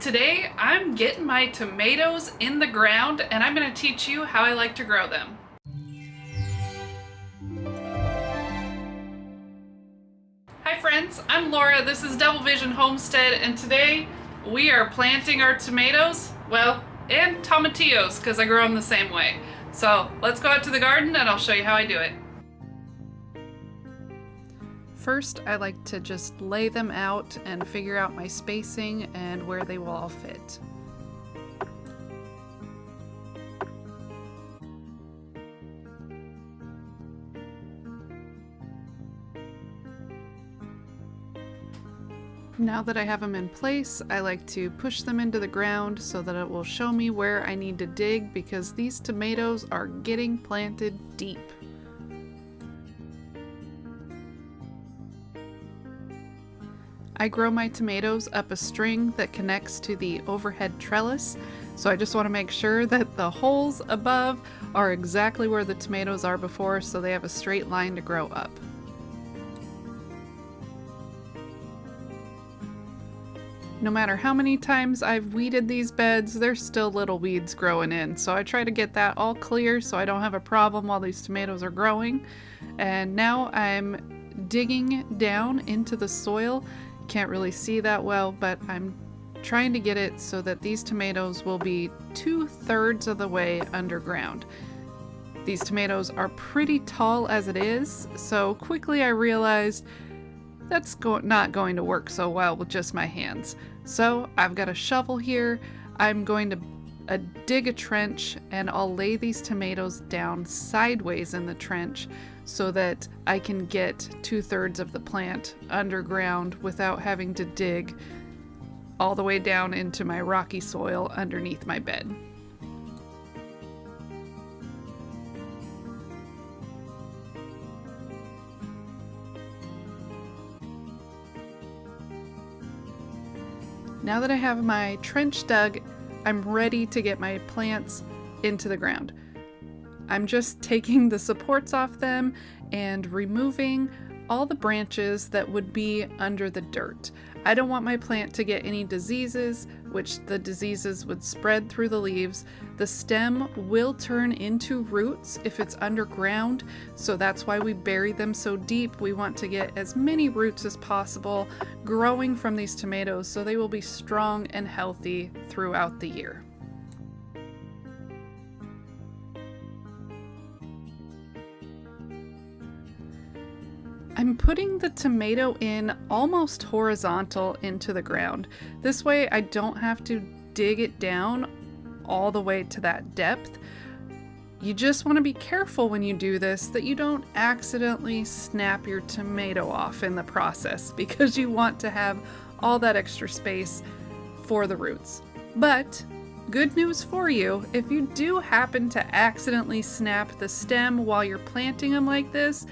Today I'm getting my tomatoes in the ground and I'm going to teach you how I like to grow them. Hi friends, I'm Laura, this is Double Vision Homestead, and today we are planting our tomatoes, and tomatillos because I grow them the same way. So let's go out to the garden and I'll show you how I do it. First, I like to just lay them out and figure out my spacing and where they will all fit. Now that I have them in place, I like to push them into the ground so that it will show me where I need to dig, because these tomatoes are getting planted deep. I grow my tomatoes up a string that connects to the overhead trellis, so I just want to make sure that the holes above are exactly where the tomatoes are before, so they have a straight line to grow up. No matter how many times I've weeded these beds, there's still little weeds growing in, so I try to get that all clear so I don't have a problem while these tomatoes are growing. And now I'm digging down into the soil. Can't really see that well, but I'm trying to get it so that these tomatoes will be 2/3 of the way underground. These tomatoes are pretty tall as it is, so quickly I realized that's not going to work so well with just my hands. So I've got a shovel here. I'm going to dig a trench, and I'll lay these tomatoes down sideways in the trench so that I can get 2/3 of the plant underground without having to dig all the way down into my rocky soil underneath my bed. Now that I have my trench dug, I'm ready to get my plants into the ground. I'm just taking the supports off them and removing all the branches that would be under the dirt. I don't want my plant to get any diseases, which the diseases would spread through the leaves. The stem will turn into roots if it's underground, so that's why we bury them so deep. We want to get as many roots as possible growing from these tomatoes so they will be strong and healthy throughout the year. I'm putting the tomato in almost horizontal into the ground. This way I don't have to dig it down all the way to that depth. You just want to be careful when you do this that you don't accidentally snap your tomato off in the process, because you want to have all that extra space for the roots. But good news for you, if you do happen to accidentally snap the stem while you're planting them like this,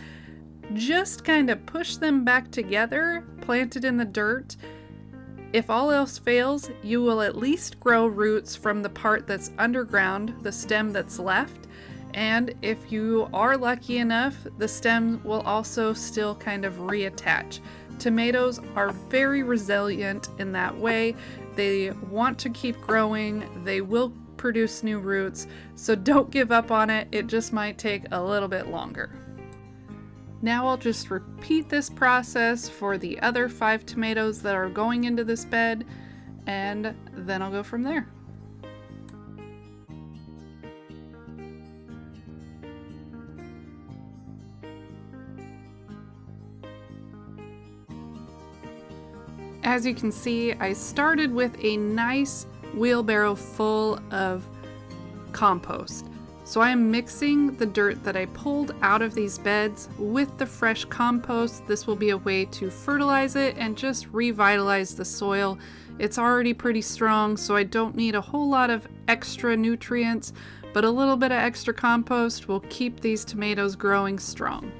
just kind of push them back together, planted in the dirt. If all else fails, you will at least grow roots from the part that's underground, the stem that's left. And if you are lucky enough, the stem will also still kind of reattach. Tomatoes are very resilient in that way. They want to keep growing. They will produce new roots. So don't give up on it. It just might take a little bit longer. Now I'll just repeat this process for the other 5 tomatoes that are going into this bed, and then I'll go from there. As you can see, I started with a nice wheelbarrow full of compost. So I am mixing the dirt that I pulled out of these beds with the fresh compost. This will be a way to fertilize it and just revitalize the soil. It's already pretty strong, so I don't need a whole lot of extra nutrients, but a little bit of extra compost will keep these tomatoes growing strong.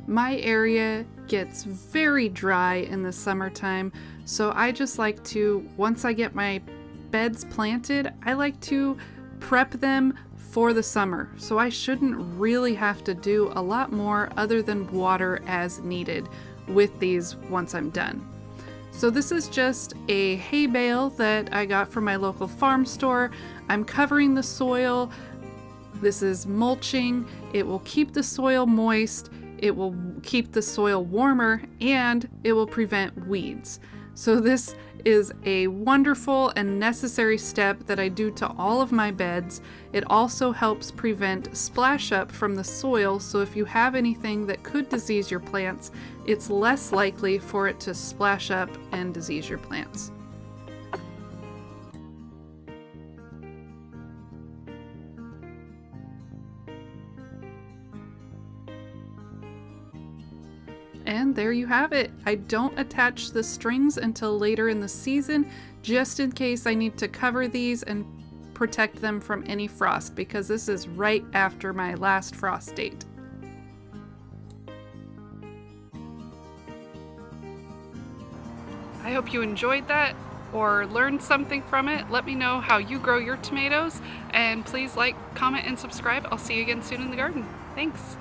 My area gets very dry in the summertime, so I just like to, once I get my beds planted, I like to prep them for the summer. So I shouldn't really have to do a lot more other than water as needed with these once I'm done. So this is just a hay bale that I got from my local farm store. I'm covering the soil. This is mulching. It will keep the soil moist. It will keep the soil warmer, and it will prevent weeds. So this is a wonderful and necessary step that I do to all of my beds. It also helps prevent splash up from the soil, so if you have anything that could disease your plants, it's less likely for it to splash up and disease your plants. And there you have it. I don't attach the strings until later in the season, just in case I need to cover these and protect them from any frost, because this is right after my last frost date. I hope you enjoyed that or learned something from it. Let me know how you grow your tomatoes, and please like, comment, and subscribe. I'll see you again soon in the garden. Thanks.